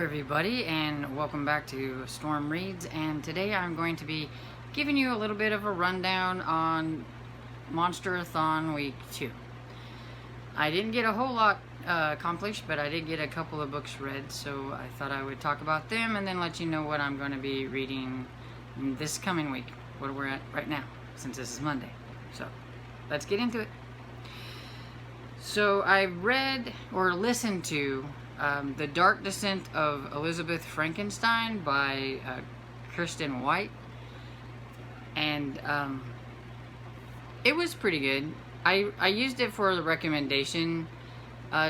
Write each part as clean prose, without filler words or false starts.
everybody, and welcome back to Storm Reads. And today I'm going to be giving you a little bit of a rundown on Monsterathon Week 2. I didn't get a whole lot accomplished, but I did get a couple of books read, so I thought I would talk about them and then let you know what I'm going to be reading this coming week, what we're at right now, since this is Monday. So let's get into it. So I read or listened to The Dark Descent of Elizabeth Frankenstein by Kirsten White, and it was pretty good. I used it for the recommendation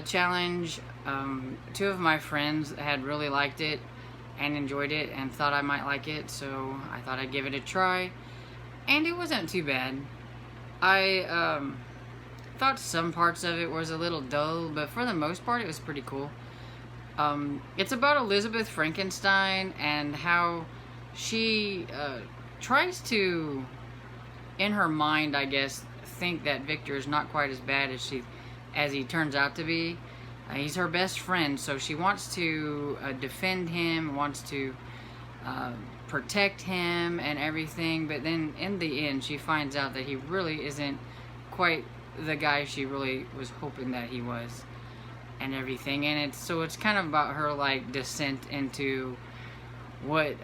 challenge. Two of my friends had really liked it and enjoyed it and thought I might like it, so I thought I'd give it a try, and it wasn't too bad. I thought some parts of it was a little dull, but for the most part it was pretty cool. It's about Elizabeth Frankenstein and how she tries to, in her mind, I guess, think that Victor is not quite as bad as he turns out to be. He's her best friend, so she wants to defend him, wants to protect him and everything, but then in the end she finds out that he really isn't quite the guy she really was hoping that he was and everything. And it's kind of about her like descent into what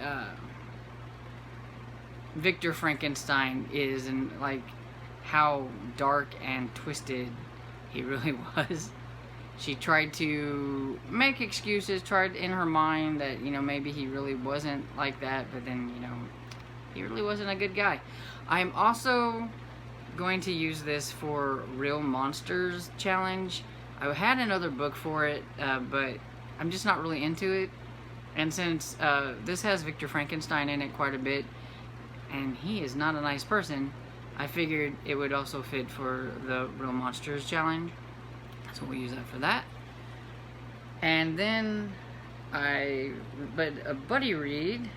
Victor Frankenstein is, and like how dark and twisted he really was. She tried to make excuses, tried in her mind that, you know, maybe he really wasn't like that, but then, you know, he really wasn't a good guy. I'm also going to use this for Real Monsters challenge. I had another book for it, but I'm just not really into it. And since this has Victor Frankenstein in it quite a bit, and he is not a nice person, I figured it would also fit for the Real Monsters challenge. So we'll use that for that. And then a buddy read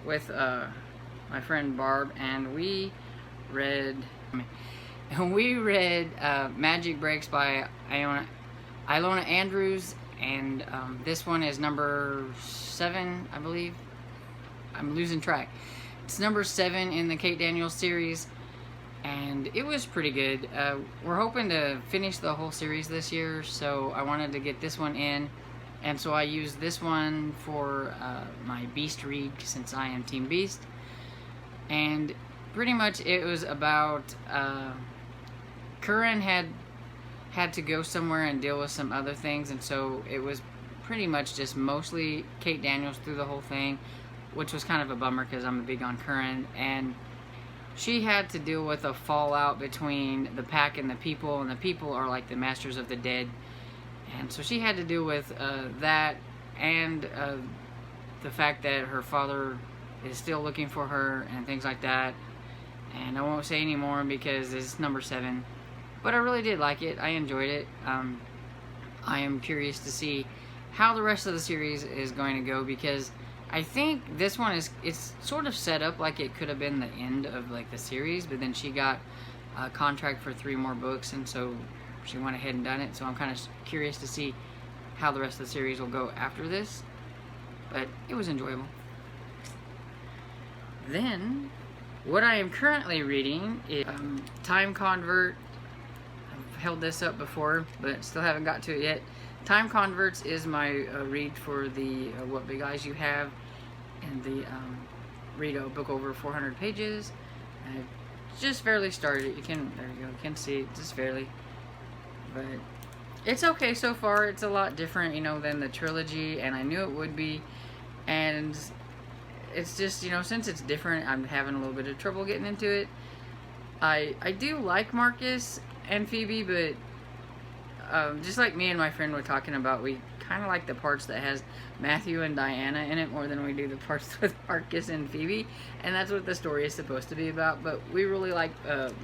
with my friend Barb, and we read Magic Breaks by Ilona Andrews, and this one is number 7, I believe. I'm losing track. It's number 7 in the Kate Daniels series, and it was pretty good. We're hoping to finish the whole series this year, so I wanted to get this one in, and so I used this one for my Beast read, since I am Team Beast. And pretty much it was about Curran had to go somewhere and deal with some other things, and so it was pretty much just mostly Kate Daniels through the whole thing, which was kind of a bummer because I'm big on Curran. And she had to deal with a fallout between the pack and the people are like the masters of the dead, and so she had to deal with that, and the fact that her father is still looking for her and things like that. And I won't say any more because it's number 7, but I really did like it. I enjoyed it. I am curious to see how the rest of the series is going to go, because I think this one it's sort of set up like it could have been the end of like the series, but then she got a contract for 3 more books, and so she went ahead and done it. So I'm kind of curious to see how the rest of the series will go after this, but it was enjoyable. Then what I am currently reading is Time Convert. I've held this up before, but still haven't got to it yet. Time Converts is my read for the What Big Eyes You Have, and the read a book over 400 pages. I just barely started it. There you go, you can see it just barely, but it's okay so far. It's a lot different, you know, than the trilogy, and I knew it would be, and it's just, you know, since it's different, I'm having a little bit of trouble getting into it. I do like Marcus and Phoebe, but just like me and my friend were talking about, we kind of like the parts that has Matthew and Diana in it more than we do the parts with Marcus and Phoebe, and that's what the story is supposed to be about. But we really like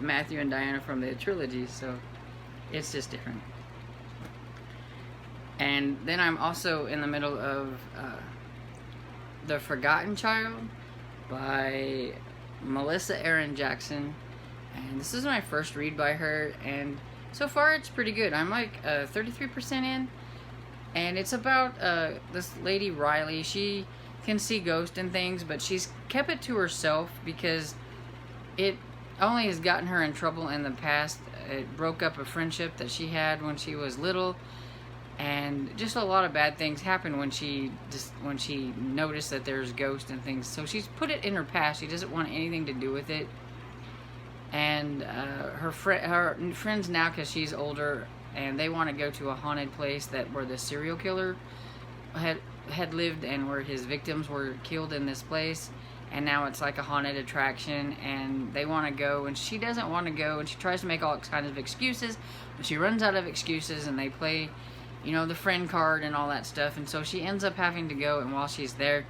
Matthew and Diana from the trilogy, so it's just different. And then I'm also in the middle of The Forgotten Child by Melissa Erin Jackson, and this is my first read by her, and so far it's pretty good. I'm like 33% in, And it's about this lady Riley. She can see ghosts and things, but she's kept it to herself because it only has gotten her in trouble in the past. It broke up a friendship that she had when she was little, and just a lot of bad things happen when she noticed that there's ghosts and things. So she's put it in her past. She doesn't want anything to do with it. And her friends now, because she's older, and they want to go to a haunted place where the serial killer had lived, and where his victims were killed in this place. And now it's like a haunted attraction, and they want to go, and she doesn't want to go, and she tries to make all kinds of excuses, but she runs out of excuses, and they play, you know, the friend card and all that stuff, and so she ends up having to go. And while she's there,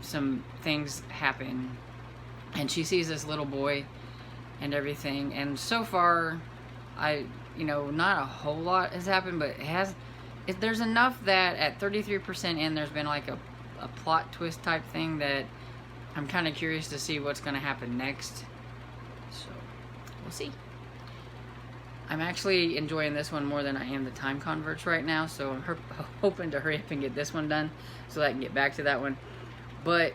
some things happen, and she sees this little boy and everything. And so far, not a whole lot has happened, but there's enough that at 33% in, there's been like a plot twist type thing that I'm kind of curious to see what's going to happen next. So, we'll see. I'm actually enjoying this one more than I am the Time Converts right now, so I'm hoping to hurry up and get this one done so that I can get back to that one. But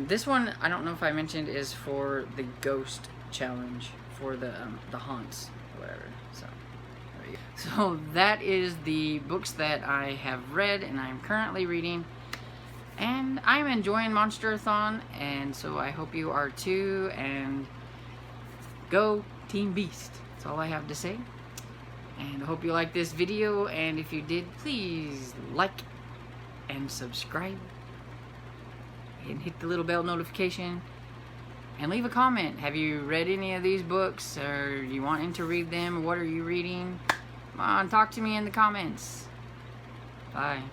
this one, I don't know if I mentioned, is for the Ghost Challenge, for the haunts, or whatever. So, there you go. So that is the books that I have read and I'm currently reading. And I'm enjoying Monsterathon, and so I hope you are too, and go Team Beast. That's all I have to say. And I hope you liked this video, and if you did, please like and subscribe, and hit the little bell notification, and leave a comment. Have you read any of these books, or you wanting to read them? What are you reading? Come on, talk to me in the comments. Bye.